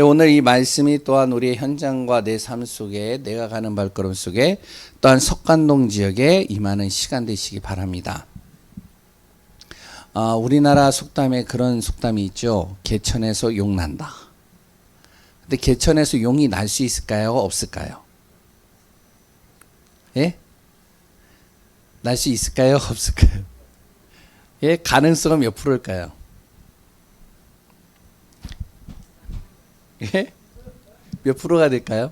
오늘 이 말씀이 또한 우리의 현장과 내 삶 속에 내가 가는 발걸음 속에 또한 석관동 지역에 임하는 시간 되시기 바랍니다. 우리나라 속담에 그런 속담이 있죠. 개천에서 용 난다. 근데 개천에서 용이 날 수 있을까요? 없을까요? 예? 날 수 있을까요? 없을까요? 예? 가능성은 몇 프로일까요? 예? 몇 프로가 될까요?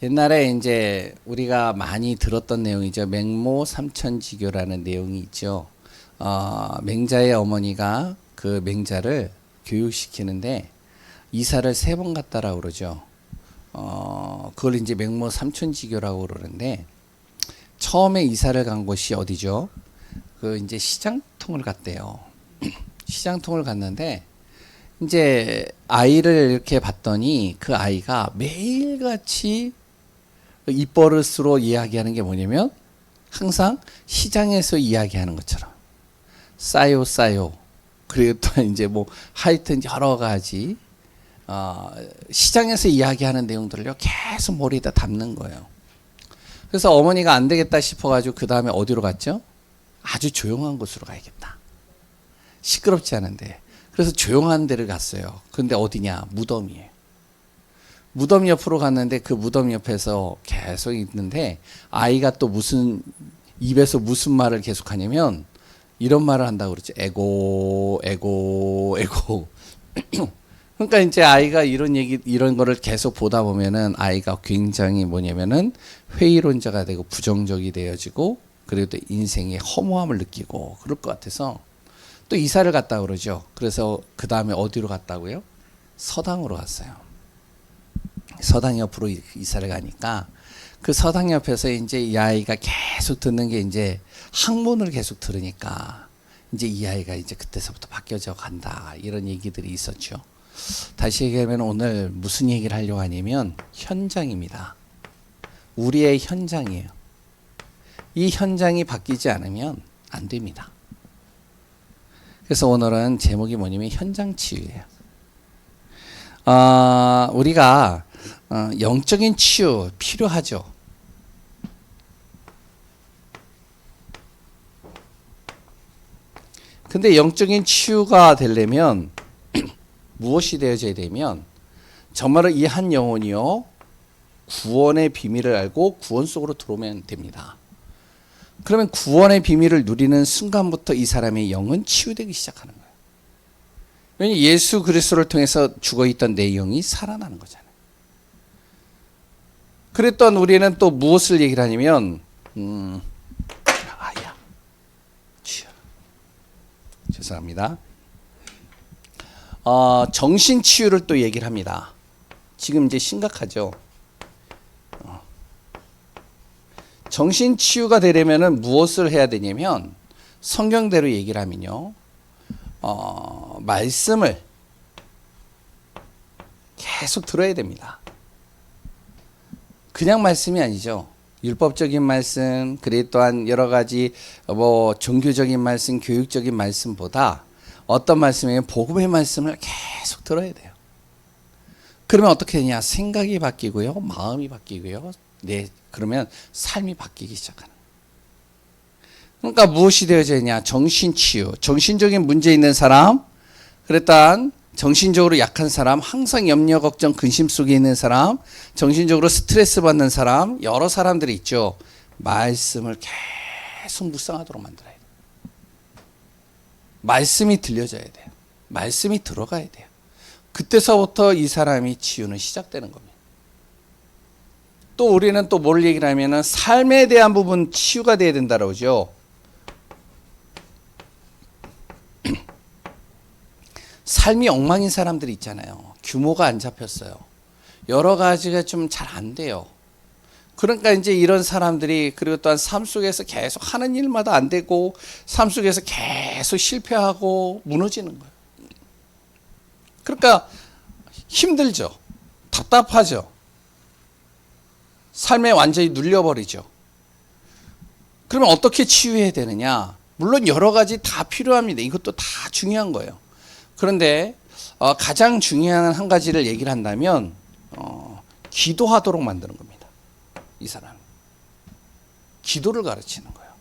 옛날에 이제 우리가 많이 들었던 내용이죠. 맹모 삼천지교라는 내용이 있죠. 맹자의 어머니가 그 맹자를 교육시키는데 이사를 3번 갔다라고 그러죠. 그걸 이제 맹모 삼천지교라고 그러는데 처음에 이사를 간 곳이 어디죠? 이제 시장통을 갔대요. 시장통을 갔는데 이제 아이를 이렇게 봤더니 그 아이가 매일같이 입버릇으로 이야기하는 게 뭐냐면 항상 시장에서 이야기하는 것처럼 싸요 싸요. 그리고 또 이제 뭐 하여튼 여러 가지 시장에서 이야기하는 내용들을요 계속 머리에다 담는 거예요. 그래서 어머니가 안 되겠다 싶어가지고 그 다음에 어디로 갔죠? 아주 조용한 곳으로 가야겠다. 시끄럽지 않은데. 그래서 조용한 데를 갔어요. 근데 어디냐? 무덤이에요. 무덤 옆으로 갔는데 그 무덤 옆에서 계속 있는데 아이가 또 입에서 무슨 말을 계속 하냐면 이런 말을 한다고 그러죠. 에고, 에고, 에고. 그러니까 이제 아이가 이런 거를 계속 보다 보면은 아이가 굉장히 뭐냐면은 회의론자가 되고 부정적이 되어지고 그리고 또 인생의 허무함을 느끼고 그럴 것 같아서 또 이사를 갔다 그러죠. 그래서 그 다음에 어디로 갔다고요? 서당으로 갔어요. 서당 옆으로 이사를 가니까 그 서당 옆에서 이제 이 아이가 계속 듣는 게 이제 학문을 계속 들으니까 이제 이 아이가 이제 그때서부터 바뀌어져 간다. 이런 얘기들이 있었죠. 다시 얘기하면 오늘 무슨 얘기를 하려고 하냐면 현장입니다. 우리의 현장이에요. 이 현장이 바뀌지 않으면 안 됩니다. 그래서 오늘은 제목이 뭐냐면 현장 치유예요. 우리가 영적인 치유 필요하죠. 근데 영적인 치유가 되려면 무엇이 되어져야 되면 정말로 이 한 영혼이요 구원의 비밀을 알고 구원 속으로 들어오면 됩니다. 그러면 구원의 비밀을 누리는 순간부터 이 사람의 영은 치유되기 시작하는 거예요. 왜냐하면 예수 그리스도를 통해서 죽어있던 내 영이 살아나는 거잖아요. 그랬던 우리는 또 무엇을 얘기를 하냐면 아야 죄송합니다. 정신치유를 또 얘기를 합니다. 지금 이제 심각하죠. 정신치유가 되려면 무엇을 해야 되냐면 성경대로 얘기를 하면요. 말씀을 계속 들어야 됩니다. 그냥 말씀이 아니죠. 율법적인 말씀, 그리고 또한 여러 가지 종교적인 말씀, 교육적인 말씀보다 어떤 말씀이면 복음의 말씀을 계속 들어야 돼요. 그러면 어떻게 되냐? 생각이 바뀌고요, 마음이 바뀌고요. 그러면 삶이 바뀌기 시작하는. 그러니까 무엇이 되어져야 되냐? 정신치유. 정신적인 문제 있는 사람, 그랬단 정신적으로 약한 사람, 항상 염려, 걱정, 근심 속에 있는 사람, 정신적으로 스트레스 받는 사람, 여러 사람들이 있죠. 말씀을 계속 묵상하도록 만들어야 돼요. 말씀이 들려져야 돼요. 말씀이 들어가야 돼요. 그때서부터 이 사람이 치유는 시작되는 겁니다. 또 우리는 또 뭘 얘기를 하면은 삶에 대한 부분 치유가 돼야 된다고 그러죠. 삶이 엉망인 사람들이 있잖아요. 규모가 안 잡혔어요. 여러 가지가 좀 잘 안 돼요. 그러니까 이제 이런 사람들이 그리고 또한 삶 속에서 계속 하는 일마다 안 되고 삶 속에서 계속 실패하고 무너지는 거예요. 그러니까 힘들죠. 답답하죠. 삶에 완전히 눌려버리죠. 그러면 어떻게 치유해야 되느냐? 물론 여러 가지 다 필요합니다. 이것도 다 중요한 거예요. 그런데 가장 중요한 한 가지를 얘기를 한다면 기도하도록 만드는 겁니다. 이 사람 기도를 가르치는 거예요.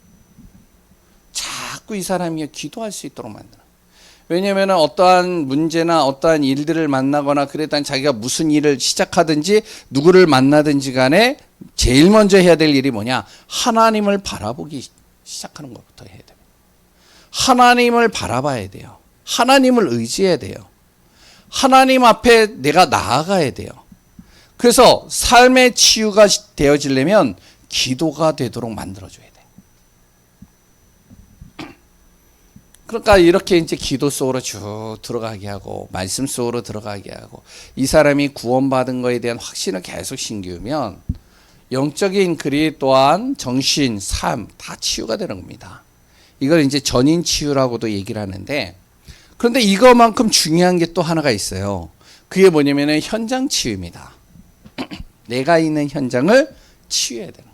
자꾸 이 사람이 기도할 수 있도록 만드는. 왜냐하면 어떠한 문제나 어떠한 일들을 만나거나 그랬던 자기가 무슨 일을 시작하든지 누구를 만나든지 간에 제일 먼저 해야 될 일이 뭐냐? 하나님을 바라보기 시작하는 것부터 해야 됩니다. 하나님을 바라봐야 돼요. 하나님을 의지해야 돼요. 하나님 앞에 내가 나아가야 돼요. 그래서 삶의 치유가 되어지려면 기도가 되도록 만들어줘야 돼요. 그러니까 이렇게 이제 기도 속으로 쭉 들어가게 하고 말씀 속으로 들어가게 하고 이 사람이 구원받은 거에 대한 확신을 계속 심기우면 영적인 그리 또한 정신, 삶 다 치유가 되는 겁니다. 이걸 이제 전인 치유라고도 얘기를 하는데 그런데 이거만큼 중요한 게 또 하나가 있어요. 그게 뭐냐면은 현장 치유입니다. 내가 있는 현장을 치유해야 되는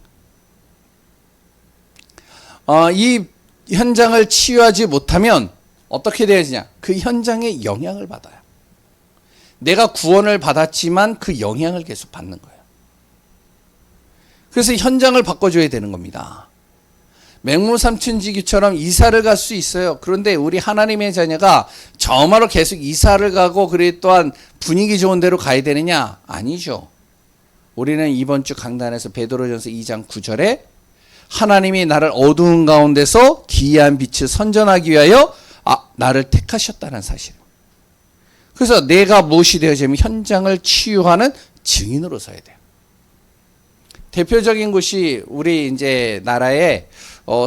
거예요. 이 현장을 치유하지 못하면 어떻게 되어지냐? 그 현장에 영향을 받아요. 내가 구원을 받았지만 그 영향을 계속 받는 거예요. 그래서 현장을 바꿔줘야 되는 겁니다. 맹무삼천지기처럼 이사를 갈 수 있어요. 그런데 우리 하나님의 자녀가 정말로 계속 이사를 가고 그리 또한 분위기 좋은 데로 가야 되느냐? 아니죠. 우리는 이번 주 강단에서 베드로전서 2장 9절에 하나님이 나를 어두운 가운데서 기이한 빛을 선전하기 위하여 나를 택하셨다는 사실. 그래서 내가 무엇이 되어지면 현장을 치유하는 증인으로 서야 돼요. 대표적인 곳이 우리 이제 나라의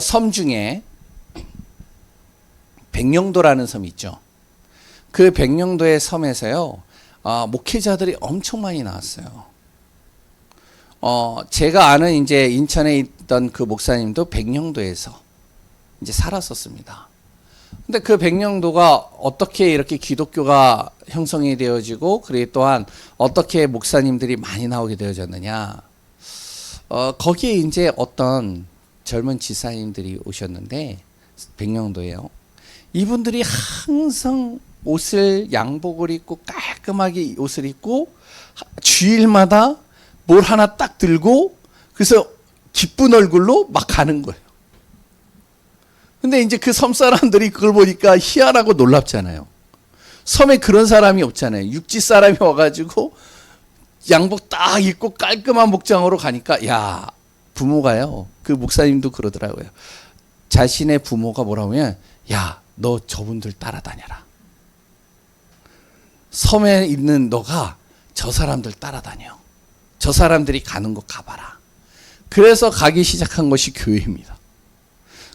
섬 중에 백령도라는 섬이 있죠. 그 백령도의 섬에서요, 목회자들이 엄청 많이 나왔어요. 제가 아는 이제 인천에 있던 그 목사님도 백령도에서 이제 살았었습니다. 근데 그 백령도가 어떻게 이렇게 기독교가 형성이 되어지고, 그리고 또한 어떻게 목사님들이 많이 나오게 되어졌느냐. 거기에 이제 어떤 젊은 지사님들이 오셨는데, 백령도에요. 이분들이 항상 옷을, 양복을 입고 깔끔하게 옷을 입고, 주일마다 뭘 하나 딱 들고, 그래서 기쁜 얼굴로 막 가는 거예요. 근데 이제 그 섬 사람들이 그걸 보니까 희한하고 놀랍잖아요. 섬에 그런 사람이 없잖아요. 육지 사람이 와가지고 양복 딱 입고 깔끔한 목장으로 가니까, 야, 부모가요. 그 목사님도 그러더라고요. 자신의 부모가 뭐라고 하면, 야, 너 저분들 따라다녀라. 섬에 있는 너가 저 사람들 따라다녀. 저 사람들이 가는 곳 가봐라. 그래서 가기 시작한 것이 교회입니다.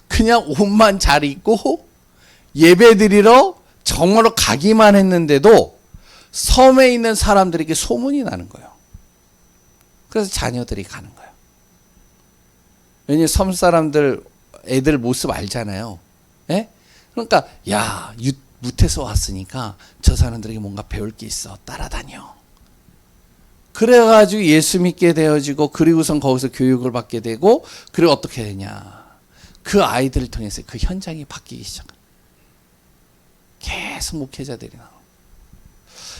그냥 옷만 잘 입고 예배드리러 정말로 가기만 했는데도 섬에 있는 사람들에게 소문이 나는 거예요. 그래서 자녀들이 가는 거예요. 왜냐하면 섬 사람들 애들 모습 알잖아요. 예? 그러니까 야, 무태서 왔으니까 저 사람들에게 뭔가 배울 게 있어. 따라다녀. 그래가지고 예수 믿게 되어지고, 그리고선 거기서 교육을 받게 되고, 그리고 어떻게 되냐. 그 아이들을 통해서 그 현장이 바뀌기 시작합니다. 계속 목회자들이 나오고.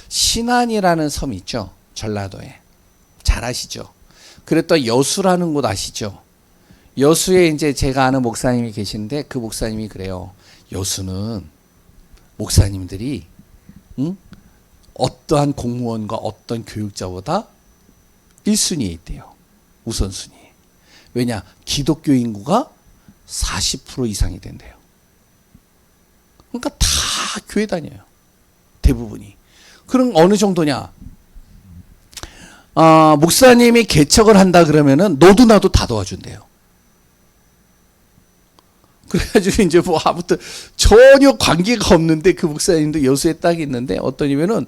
신안이라는 섬이 있죠. 전라도에. 잘 아시죠? 그랬던 여수라는 곳 아시죠? 여수에 이제 제가 아는 목사님이 계신데, 그 목사님이 그래요. 여수는 목사님들이, 어떠한 공무원과 어떤 교육자보다 1순위에 있대요. 우선순위. 왜냐? 기독교 인구가 40% 이상이 된대요. 그러니까 다 교회 다녀요. 대부분이. 그럼 어느 정도냐? 목사님이 개척을 한다 그러면은 너도 나도 다 도와준대요. 그래가지고 이제 뭐 아무튼 전혀 관계가 없는데, 그 목사님도 여수에 딱 있는데, 어떠냐면은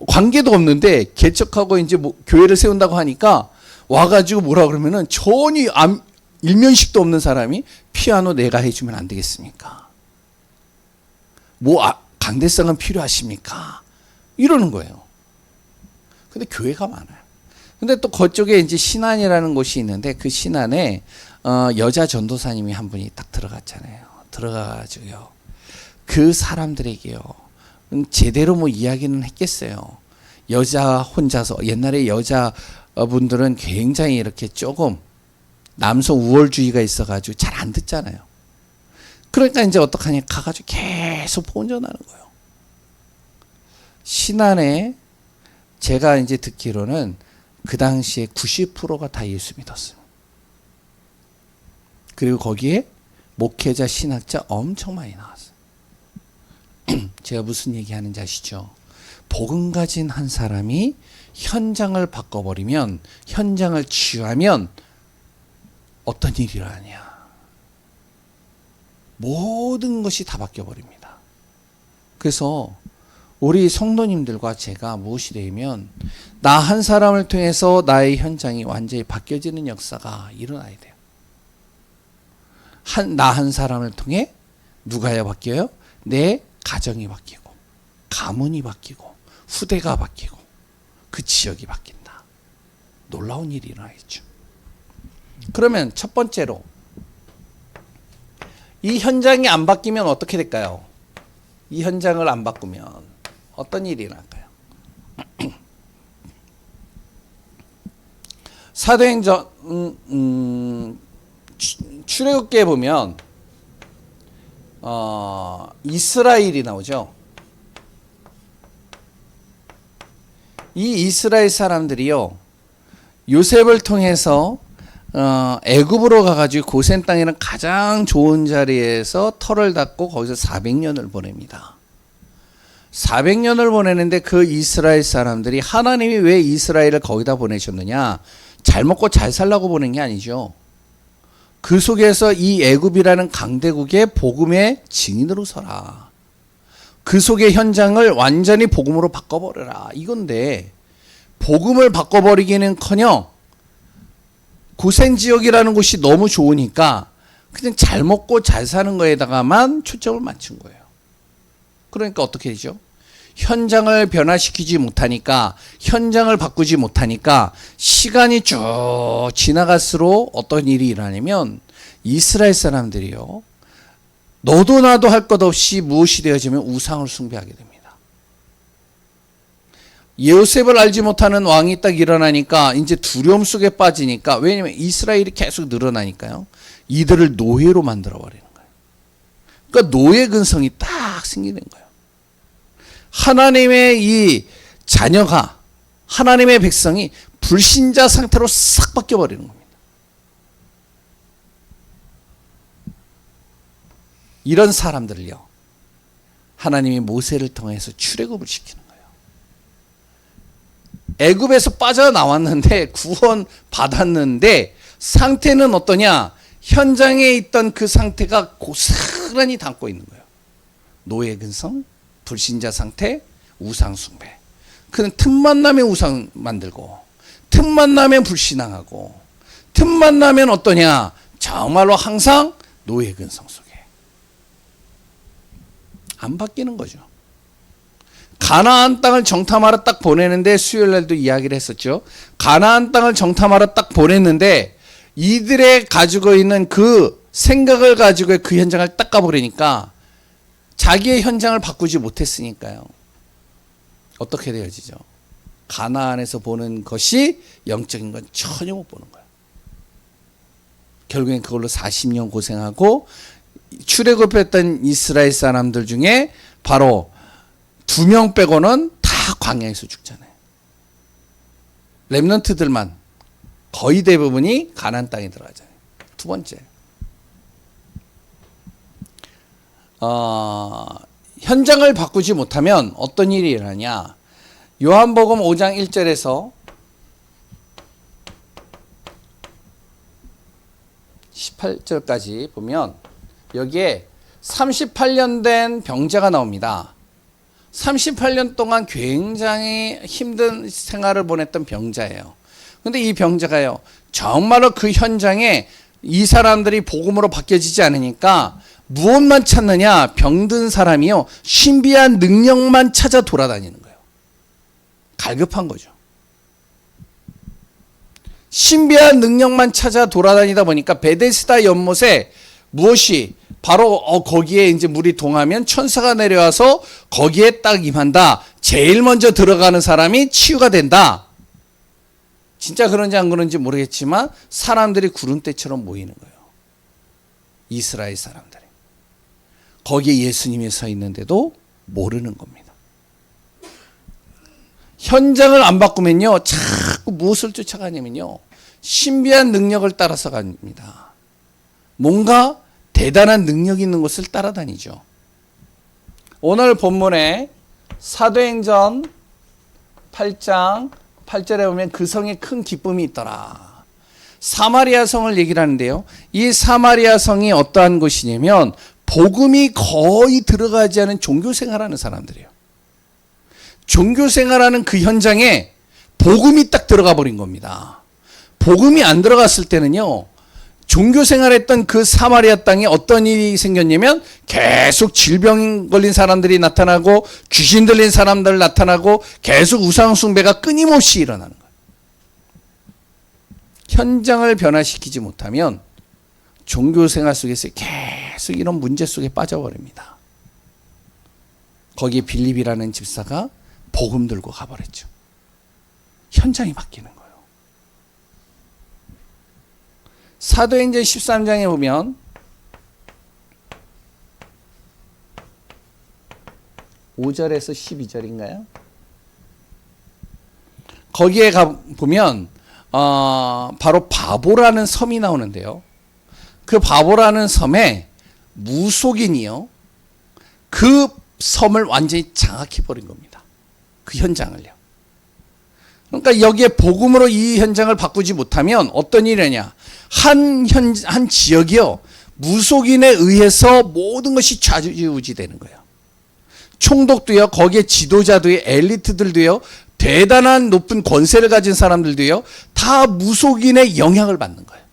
관계도 없는데 개척하고 이제 뭐 교회를 세운다고 하니까 와가지고 뭐라 그러면은 전혀 일면식도 없는 사람이 피아노 내가 해주면 안 되겠습니까? 뭐 강대상은 필요하십니까? 이러는 거예요. 근데 교회가 많아요. 근데 또 그쪽에 이제 신안이라는 곳이 있는데, 그 신안에 여자 전도사님이 한 분이 딱 들어갔잖아요. 들어가가지고요, 그 사람들에게요, 제대로 뭐 이야기는 했겠어요. 여자 혼자서, 옛날에 여자분들은 굉장히 이렇게 조금 남성 우월주의가 있어가지고 잘 안 듣잖아요. 그러니까 이제 어떡하냐, 가가지고 계속 보존하는 거예요. 신안에 제가 이제 듣기로는 그 당시에 90%가 다 예수 믿었어요. 그리고 거기에 목회자, 신학자 엄청 많이 나왔어요. 제가 무슨 얘기 하는지 아시죠? 복음 가진 한 사람이 현장을 바꿔버리면, 현장을 치유하면 어떤 일이 일어나냐. 모든 것이 다 바뀌어버립니다. 그래서 우리 성도님들과 제가 무엇이 되면 나 한 사람을 통해서 나의 현장이 완전히 바뀌어지는 역사가 일어나야 돼요. 나 한 사람을 통해 누가요 바뀌어요? 내 가정이 바뀌고, 가문이 바뀌고, 후대가 바뀌고, 그 지역이 바뀐다. 놀라운 일이 일어나겠죠. 그러면 첫 번째로 이 현장이 안 바뀌면 어떻게 될까요? 이 현장을 안 바꾸면 어떤 일이 일어날까요? 사도행전 출애굽기에 보면 이스라엘이 나오죠. 이 이스라엘 사람들이요, 요셉을 통해서 애굽으로 가가지고 고센 땅이라는 가장 좋은 자리에서 터를 닫고 거기서 400년을 보냅니다. 400년을 보내는데 그 이스라엘 사람들이, 하나님이 왜 이스라엘을 거기다 보내셨느냐? 잘 먹고 잘 살라고 보낸 게 아니죠. 그 속에서 이 애굽이라는 강대국의 복음의 증인으로 서라. 그 속의 현장을 완전히 복음으로 바꿔버려라. 이건데 복음을 바꿔버리기는커녕 고센 지역이라는 곳이 너무 좋으니까 그냥 잘 먹고 잘 사는 거에다가만 초점을 맞춘 거예요. 그러니까 어떻게 되죠? 현장을 변화시키지 못하니까, 현장을 바꾸지 못하니까 시간이 쭉 지나갈수록 어떤 일이 일어나냐면 이스라엘 사람들이요, 너도 나도 할 것 없이 무엇이 되어지면 우상을 숭배하게 됩니다. 요셉을 알지 못하는 왕이 딱 일어나니까 이제 두려움 속에 빠지니까, 왜냐면 이스라엘이 계속 늘어나니까요, 이들을 노예로 만들어 버리는 거예요. 그러니까 노예 근성이 딱 생기는 거예요. 하나님의 이 자녀가, 하나님의 백성이 불신자 상태로 싹 바뀌어 버리는 겁니다. 이런 사람들을요, 하나님이 모세를 통해서 출애굽을 시키는 거예요. 애굽에서 빠져나왔는데, 구원 받았는데 상태는 어떠냐? 현장에 있던 그 상태가 고스란히 담고 있는 거예요. 노예 근성, 불신자 상태, 우상 숭배. 그는 틈만 나면 우상 만들고, 틈만 나면 불신앙하고, 틈만 나면 어떠냐? 정말로 항상 노예 근성 속에 안 바뀌는 거죠. 가나안 땅을 정탐하러 딱 보내는데, 수요일 날도 이야기를 했었죠. 가나안 땅을 정탐하러 딱 보냈는데 이들의 가지고 있는 그 생각을 가지고 그 현장을 딱 가버리니까 자기의 현장을 바꾸지 못했으니까요, 어떻게 되어지죠? 가나안에서 보는 것이 영적인 건 전혀 못 보는 거예요. 결국엔 그걸로 40년 고생하고, 출애굽했던 이스라엘 사람들 중에 바로 2명 빼고는 다 광야에서 죽잖아요. 렘넌트들만 거의 대부분이 가나안 땅에 들어가잖아요. 두 번째, 현장을 바꾸지 못하면 어떤 일이 일어나냐? 요한복음 5장 1절에서 18절까지 보면 여기에 38년 된 병자가 나옵니다. 38년 동안 굉장히 힘든 생활을 보냈던 병자예요. 근데 이 병자가요, 정말로 그 현장에 이 사람들이 복음으로 바뀌어지지 않으니까 무엇만 찾느냐? 병든 사람이요, 신비한 능력만 찾아 돌아다니는 거예요. 갈급한 거죠. 신비한 능력만 찾아 돌아다니다 보니까 베데스다 연못에 무엇이 바로 거기에 이제 물이 동하면 천사가 내려와서 거기에 딱 임한다. 제일 먼저 들어가는 사람이 치유가 된다. 진짜 그런지 안 그런지 모르겠지만 사람들이 구름대처럼 모이는 거예요. 이스라엘 사람들이. 거기에 예수님이 서 있는데도 모르는 겁니다. 현장을 안 바꾸면요, 자꾸 무엇을 쫓아가냐면요, 신비한 능력을 따라서 갑니다. 뭔가 대단한 능력 있는 곳을 따라다니죠. 오늘 본문에 사도행전 8장 8절에 보면 그 성에 큰 기쁨이 있더라. 사마리아 성을 얘기를 하는데요. 이 사마리아 성이 어떠한 곳이냐면 복음이 거의 들어가지 않은 종교생활하는 사람들이에요. 종교생활하는 그 현장에 복음이 딱 들어가 버린 겁니다. 복음이 안 들어갔을 때는요, 종교생활했던 그 사마리아 땅에 어떤 일이 생겼냐면 계속 질병 걸린 사람들이 나타나고 귀신 들린 사람들 나타나고 계속 우상숭배가 끊임없이 일어나는 거예요. 현장을 변화시키지 못하면 종교생활 속에서 계속 이런 문제 속에 빠져버립니다. 거기에 빌립이라는 집사가 복음 들고 가버렸죠. 현장이 바뀌는 거예요. 사도행전 13장에 보면 5절에서 12절인가요? 거기에 보면 바로 바보라는 섬이 나오는데요. 그 바보라는 섬에 무속인이요, 그 섬을 완전히 장악해버린 겁니다. 그 현장을요. 그러니까 여기에 복음으로 이 현장을 바꾸지 못하면 어떤 일이냐, 한 지역이요, 무속인에 의해서 모든 것이 좌지우지 되는 거예요. 총독도요, 거기에 지도자도요, 엘리트들도요, 대단한 높은 권세를 가진 사람들도요, 다 무속인의 영향을 받는 거예요.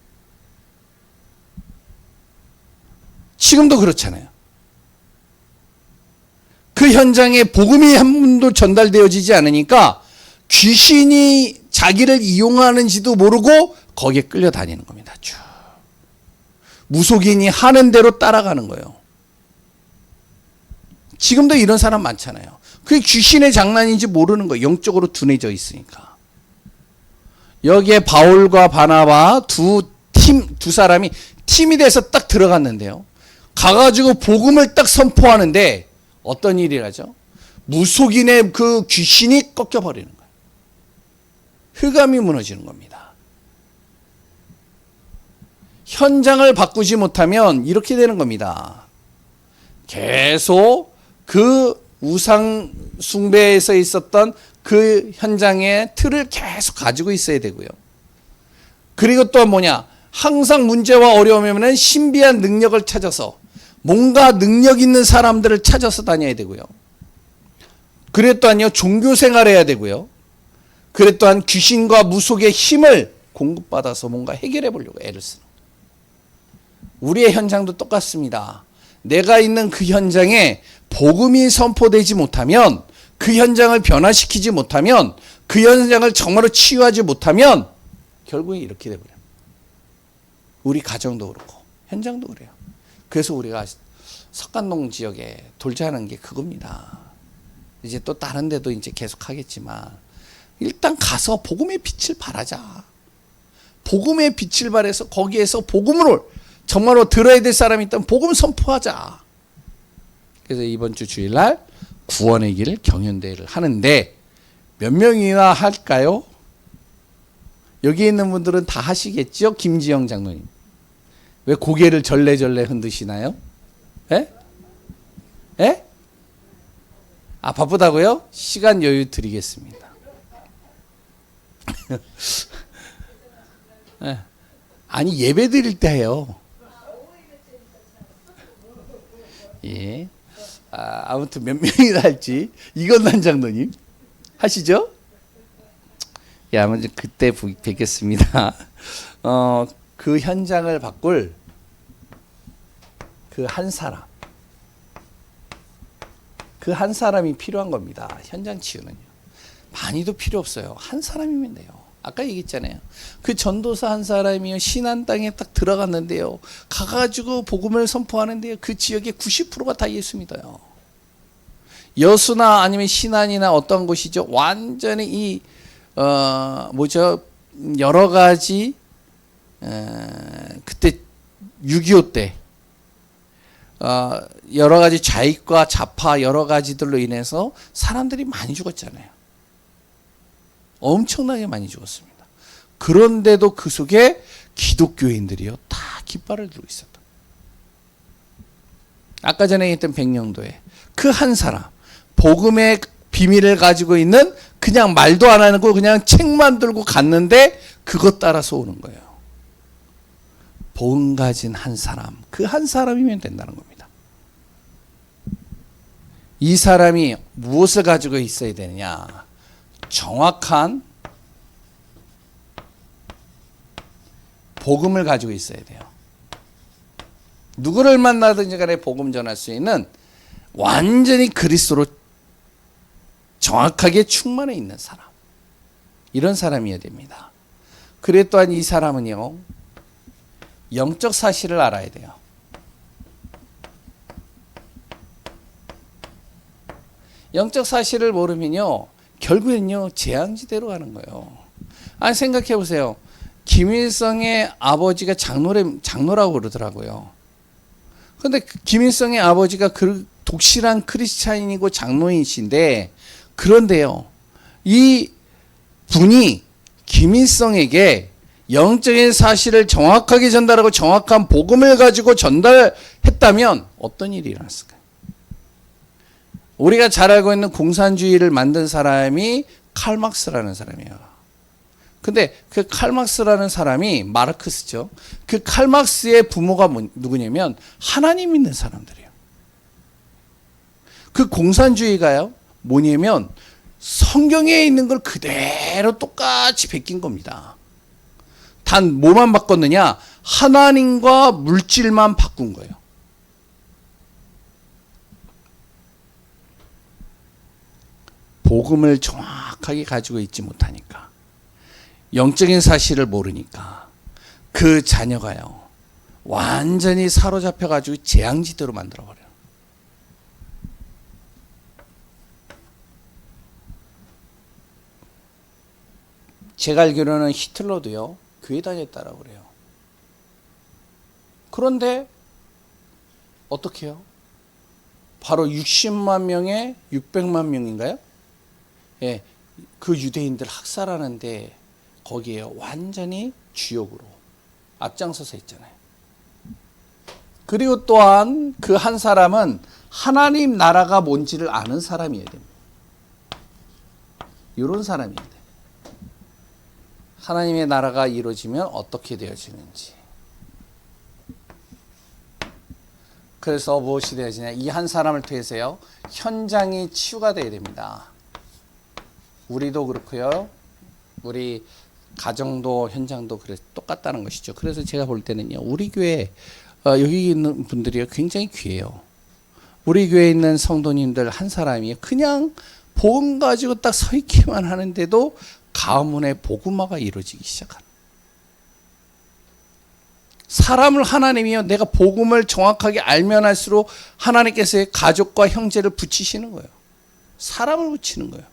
지금도 그렇잖아요. 그 현장에 복음이 한 번도 전달되어지지 않으니까 귀신이 자기를 이용하는지도 모르고 거기에 끌려다니는 겁니다. 쭉. 무속인이 하는 대로 따라가는 거예요. 지금도 이런 사람 많잖아요. 그게 귀신의 장난인지 모르는 거예요. 영적으로 둔해져 있으니까. 여기에 바울과 바나바 두 사람이 팀이 돼서 딱 들어갔는데요. 가가지고 복음을 딱 선포하는데 어떤 일이 하죠? 무속인의 그 귀신이 꺾여버리는 거예요. 흑암이 무너지는 겁니다. 현장을 바꾸지 못하면 이렇게 되는 겁니다. 계속 그 우상 숭배에서 있었던 그 현장의 틀을 계속 가지고 있어야 되고요. 그리고 또 뭐냐, 항상 문제와 어려움이 오면 신비한 능력을 찾아서 뭔가 능력 있는 사람들을 찾아서 다녀야 되고요. 그래 또한요, 종교 생활해야 되고요. 그래 또한 귀신과 무속의 힘을 공급받아서 뭔가 해결해 보려고 애를 쓰는 거예요. 우리의 현장도 똑같습니다. 내가 있는 그 현장에 복음이 선포되지 못하면, 그 현장을 변화시키지 못하면, 그 현장을 정말로 치유하지 못하면 결국에 이렇게 돼버려요. 우리 가정도 그렇고 현장도 그래요. 그래서 우리가 석간동 지역에 돌자 하는 게 그겁니다. 이제 또 다른 데도 이제 계속 하겠지만 일단 가서 복음의 빛을 발하자. 복음의 빛을 발해서 거기에서 복음을 정말로 들어야 될 사람이 있다면 복음 선포하자. 그래서 이번 주 주일날 구원의 길 경연대회를 하는데 몇 명이나 할까요? 여기 있는 분들은 다 하시겠죠? 김지영 장로님. 왜 고개를 절레절레 흔드시나요? 예? 예? 아, 바쁘다고요? 시간 여유 드리겠습니다. 예. 아니, 예배 드릴 때 해요. 예. 아무튼 몇 명이나 할지 이건난 장로님 하시죠? 예, 아무튼 그때 뵙겠습니다. 그 현장을 바꿀 그 한 사람, 그 한 사람이 필요한 겁니다. 현장 치유는요. 많이도 필요 없어요. 한 사람이면 돼요. 아까 얘기했잖아요. 그 전도사 한 사람이요, 신안 땅에 딱 들어갔는데요, 가가지고 복음을 선포하는데요, 그 지역의 90%가 다 예수 믿어요. 여수나 아니면 신안이나 어떤 곳이죠, 완전히 이 여러 가지 그때 6.25 때 여러 가지 좌익과 좌파 여러 가지들로 인해서 사람들이 많이 죽었잖아요. 엄청나게 많이 죽었습니다. 그런데도 그 속에 기독교인들이요, 다 깃발을 들고 있었다. 아까 전에 했던 백령도에 그 한 사람, 복음의 비밀을 가지고 있는, 그냥 말도 안 하는 거 그냥 책만 들고 갔는데 그것 따라서 오는 거예요. 복음 가진 한 사람, 그 한 사람이면 된다는 겁니다. 이 사람이 무엇을 가지고 있어야 되느냐? 정확한 복음을 가지고 있어야 돼요. 누구를 만나든지 간에 복음 전할 수 있는 완전히 그리스도로 정확하게 충만해 있는 사람, 이런 사람이어야 됩니다. 그래 또한 이 사람은요, 영적 사실을 알아야 돼요. 영적 사실을 모르면요, 결국엔요, 재앙지대로 가는 거예요. 아니, 생각해 보세요. 김일성의 아버지가 장로라고 그러더라고요. 근데 김일성의 아버지가 그 독실한 크리스찬인이고 장로이신데, 그런데요, 이 분이 김일성에게 영적인 사실을 정확하게 전달하고 정확한 복음을 가지고 전달했다면 어떤 일이 일어났을까요? 우리가 잘 알고 있는 공산주의를 만든 사람이 칼막스라는 사람이에요. 근데 그 칼막스라는 사람이 마르크스죠. 그 칼막스의 부모가 누구냐면 하나님 믿는 사람들이에요. 그 공산주의가요, 뭐냐면 성경에 있는 걸 그대로 똑같이 베낀 겁니다. 단 뭐만 바꿨느냐? 하나님과 물질만 바꾼 거예요. 복음을 정확하게 가지고 있지 못하니까, 영적인 사실을 모르니까 그 자녀가요, 완전히 사로잡혀가지고 재앙지대로 만들어버려요. 제가 알기로는 히틀러도요, 교회 다녔다라고 그래요. 그런데 어떻게 해요? 바로 60만 명에 600만 명인가요? 예, 그 유대인들 학살하는데 거기에 완전히 주역으로 앞장서서 있잖아요. 그리고 또한 그 한 사람은 하나님 나라가 뭔지를 아는 사람이어야 됩니다. 이런 사람이어야 돼요. 하나님의 나라가 이루어지면 어떻게 되어지는지. 그래서 무엇이 되어지냐? 이 한 사람을 통해서요, 현장이 치유가 되어야 됩니다. 우리도 그렇고요, 우리 가정도 현장도 똑같다는 것이죠. 그래서 제가 볼 때는요, 우리 교회 여기 있는 분들이 굉장히 귀해요. 우리 교회에 있는 성도님들 한 사람이 그냥 복음 가지고 딱 서 있기만 하는데도 가문의 복음화가 이루어지기 시작하는. 사람을 하나님이요, 내가 복음을 정확하게 알면 할수록 하나님께서의 가족과 형제를 붙이시는 거예요. 사람을 붙이는 거예요.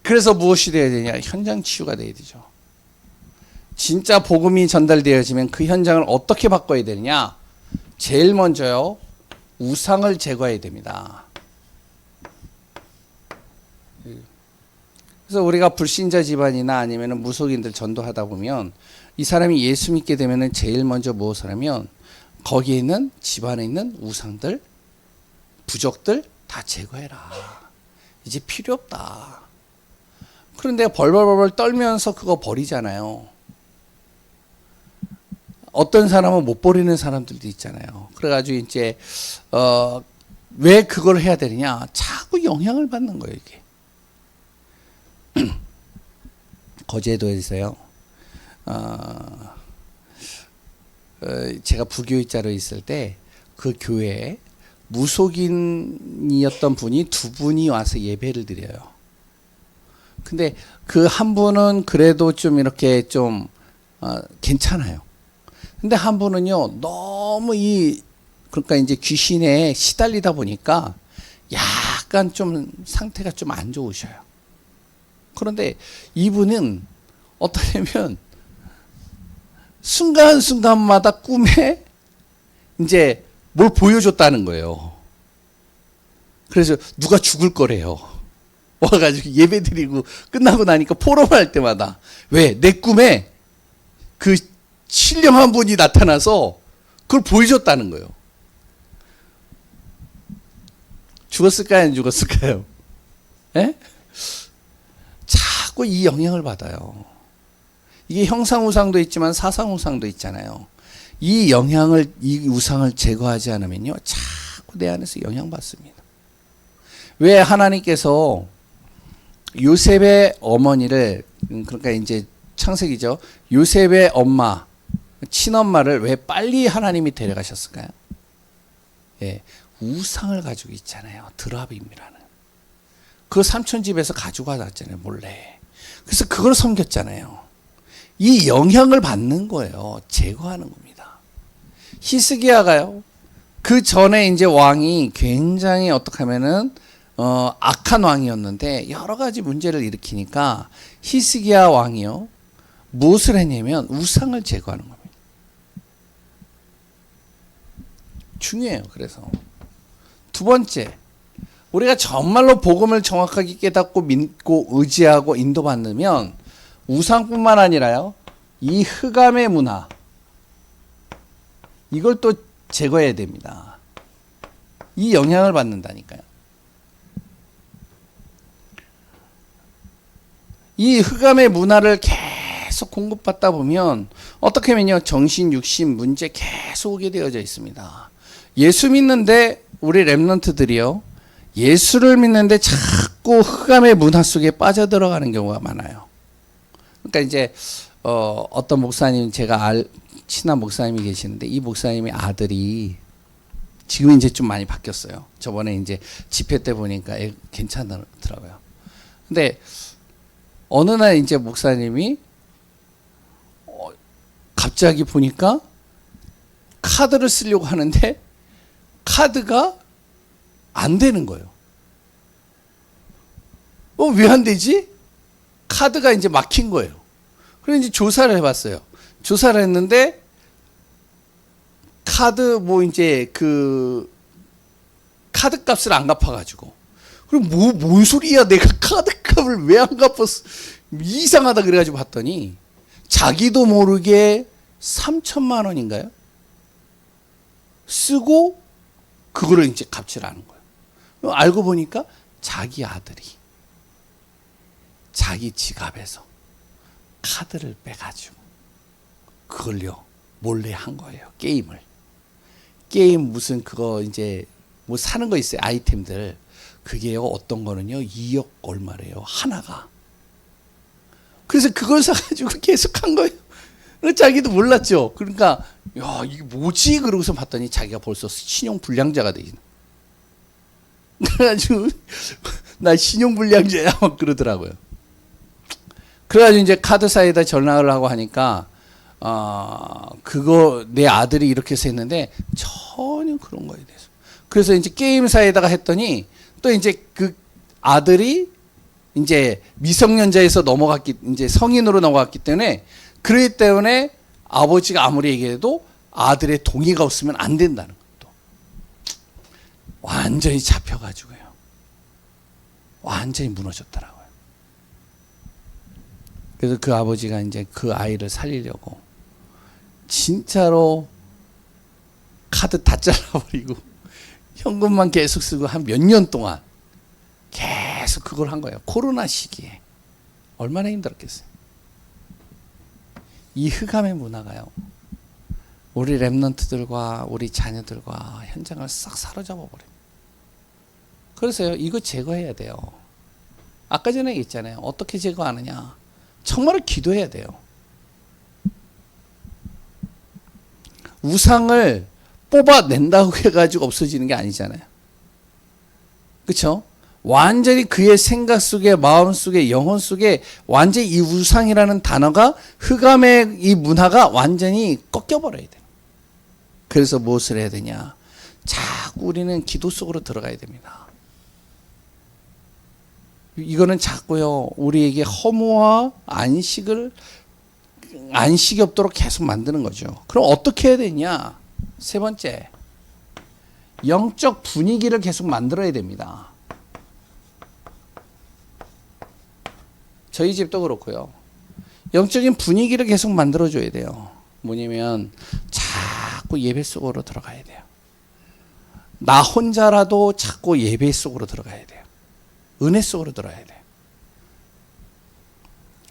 그래서 무엇이 되어야 되냐? 현장 치유가 되어야 되죠. 진짜 복음이 전달되어지면 그 현장을 어떻게 바꿔야 되느냐? 제일 먼저요, 우상을 제거해야 됩니다. 그래서 우리가 불신자 집안이나 아니면 무속인들 전도하다 보면 이 사람이 예수 믿게 되면 제일 먼저 무엇을 하면 거기에 있는 집안에 있는 우상들, 부적들 다 제거해라. 이제 필요 없다. 그런데 벌벌벌 떨면서 그거 버리잖아요. 어떤 사람은 못 버리는 사람들도 있잖아요. 그래가지고 이제 왜 그걸 해야 되느냐? 자꾸 영향을 받는 거예요, 이게. 거제도에서요, 제가 부교육자로 있을 때 그 교회에 무속인이었던 분이 두 분이 와서 예배를 드려요. 근데 그 한 분은 그래도 좀 이렇게 좀 괜찮아요. 근데 한 분은요 너무 그러니까 이제 귀신에 시달리다 보니까 약간 좀 상태가 좀 안 좋으셔요. 그런데 이분은 어떠냐면 순간순간마다 꿈에 이제 뭘 보여줬다는 거예요. 그래서 누가 죽을 거래요. 와가지고 예배 드리고 끝나고 나니까 포럼할 때마다 왜? 내 꿈에 그 신령한 분이 나타나서 그걸 보여줬다는 거예요. 죽었을까요? 안 죽었을까요? 예? 자꾸 이 영향을 받아요. 이게 형상우상도 있지만 사상우상도 있잖아요. 이 영향을, 이 우상을 제거하지 않으면요, 자꾸 내 안에서 영향받습니다. 왜 하나님께서 요셉의 어머니를, 그러니까 이제 창세기죠. 요셉의 엄마, 친엄마를 왜 빨리 하나님이 데려가셨을까요? 예, 우상을 가지고 있잖아요. 드라빔이라는. 그 삼촌 집에서 가지고 왔잖아요. 몰래. 그래서 그걸 섬겼잖아요. 이 영향을 받는 거예요. 제거하는 겁니다. 히스기야가요. 그 전에 이제 왕이 굉장히 어떻게 하면은 악한 왕이었는데 여러 가지 문제를 일으키니까 히스기야 왕이요. 무엇을 했냐면 우상을 제거하는 겁니다. 중요해요. 그래서 두 번째, 우리가 정말로 복음을 정확하게 깨닫고 믿고 의지하고 인도받으면 우상뿐만 아니라요, 이 흑암의 문화, 이걸 또 제거해야 됩니다. 이 영향을 받는다니까요. 이 흑암의 문화를 계속 공급받다 보면 어떻게 하면요, 정신, 육신 문제 계속 오게 되어져 있습니다. 예수 믿는데 우리 렘넌트들이요, 예수를 믿는데 자꾸 흑암의 문화 속에 빠져들어가는 경우가 많아요. 그러니까 이제 어떤 목사님, 제가 친한 목사님이 계시는데 이 목사님의 아들이 지금 이제 좀 많이 바뀌었어요. 저번에 이제 집회 때 보니까 괜찮더라고요. 근데 어느 날 이제 목사님이 갑자기 보니까 카드를 쓰려고 하는데 카드가 안 되는 거예요. 왜 안 되지? 카드가 이제 막힌 거예요. 그래서 이제 조사를 해봤어요. 조사를 했는데 카드 이제 그 카드 값을 안 갚아가지고, 그럼 뭔 소리야? 내가 카드 값을 왜 안 갚았어? 이상하다 그래가지고 봤더니 자기도 모르게 3천만 원인가요? 쓰고 그거를 이제 갚지를 않은 거예요. 알고 보니까 자기 아들이 자기 지갑에서 카드를 빼가지고 그걸요 몰래 한 거예요. 게임 무슨 그거 이제 뭐 사는 거 있어요. 아이템들. 그게요 어떤 거는요 2억 얼마래요 하나가. 그래서 그걸 사가지고 계속 한 거예요. 자기도 몰랐죠. 그러니까 야 이게 뭐지? 그러고서 봤더니 자기가 벌써 신용 불량자가 되긴. 그래가지고 나 신용 불량자야 막 그러더라고요. 그래가지고 이제 카드사에다 전화를 하고 하니까 그거 내 아들이 이렇게 해서 했는데 전혀 그런 거에 대해서. 그래서 이제 게임사에다가 했더니 또 이제 그 아들이 이제 미성년자에서 이제 성인으로 넘어갔기 때문에, 그렇기 때문에 아버지가 아무리 얘기해도 아들의 동의가 없으면 안 된다는 것도. 완전히 잡혀가지고요. 완전히 무너졌더라고요. 그래서 그 아버지가 이제 그 아이를 살리려고 진짜로 카드 다 잘라버리고 현금만 계속 쓰고 한 몇 년 동안 계속 그걸 한 거예요. 코로나 시기에. 얼마나 힘들었겠어요. 이 흑암의 문화가요, 우리 렘넌트들과 우리 자녀들과 현장을 싹 사로잡아 버려요. 그래서요, 이거 제거해야 돼요. 아까 전에 얘기했잖아요. 어떻게 제거하느냐. 정말 기도해야 돼요. 우상을 뽑아낸다고 해가지고 없어지는 게 아니잖아요. 그렇죠? 완전히 그의 생각 속에, 마음 속에, 영혼 속에 완전히 이 우상이라는 단어가, 흑암의 이 문화가 완전히 꺾여버려야 돼. 그래서 무엇을 해야 되냐? 자꾸 우리는 기도 속으로 들어가야 됩니다. 이거는 자꾸요, 우리에게 허무와 안식이 없도록 계속 만드는 거죠. 그럼 어떻게 해야 되냐? 세 번째, 영적 분위기를 계속 만들어야 됩니다. 저희 집도 그렇고요. 영적인 분위기를 계속 만들어줘야 돼요. 뭐냐면 자꾸 예배 속으로 들어가야 돼요. 나 혼자라도 자꾸 예배 속으로 들어가야 돼요. 은혜 속으로 들어가야 돼요.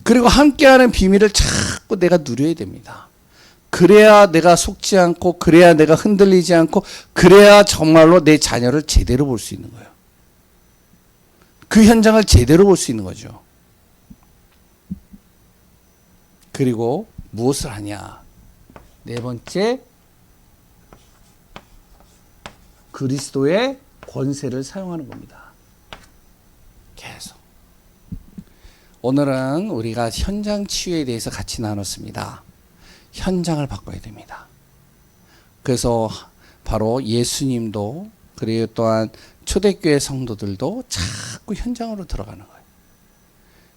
그리고 함께하는 비밀을 자꾸 내가 누려야 됩니다. 그래야 내가 속지 않고, 그래야 내가 흔들리지 않고, 그래야 정말로 내 자녀를 제대로 볼 수 있는 거예요. 그 현장을 제대로 볼 수 있는 거죠. 그리고 무엇을 하냐? 네 번째, 그리스도의 권세를 사용하는 겁니다. 계속. 오늘은 우리가 현장 치유에 대해서 같이 나눴습니다. 현장을 바꿔야 됩니다. 그래서 바로 예수님도, 그리고 또한 초대교회 성도들도 자꾸 현장으로 들어가는 거예요.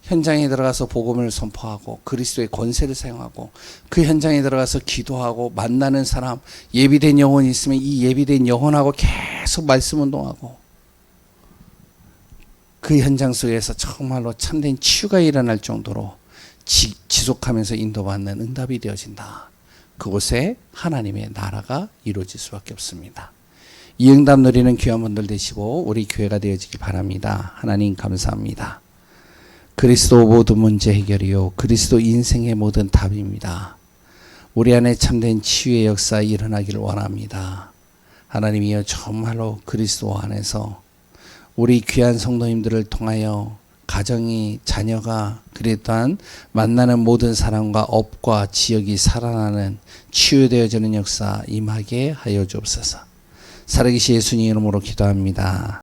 현장에 들어가서 복음을 선포하고 그리스도의 권세를 사용하고, 그 현장에 들어가서 기도하고, 만나는 사람, 예비된 영혼이 있으면 이 예비된 영혼하고 계속 말씀 운동하고, 그 현장 속에서 정말로 참된 치유가 일어날 정도로 지속하면서 인도받는 응답이 되어진다. 그곳에 하나님의 나라가 이루어질 수밖에 없습니다. 이 응답 누리는 귀한 분들 되시고 우리 교회가 되어지기 바랍니다. 하나님 감사합니다. 그리스도 모든 문제 해결이요, 그리스도 인생의 모든 답입니다. 우리 안에 참된 치유의 역사 일어나기를 원합니다. 하나님이여, 정말로 그리스도 안에서 우리 귀한 성도님들을 통하여 가정이, 자녀가, 그랬던 만나는 모든 사람과 업과 지역이 살아나는 치유되어지는 역사 임하게 하여 주옵소서. 살아계신 예수님 이름으로 기도합니다.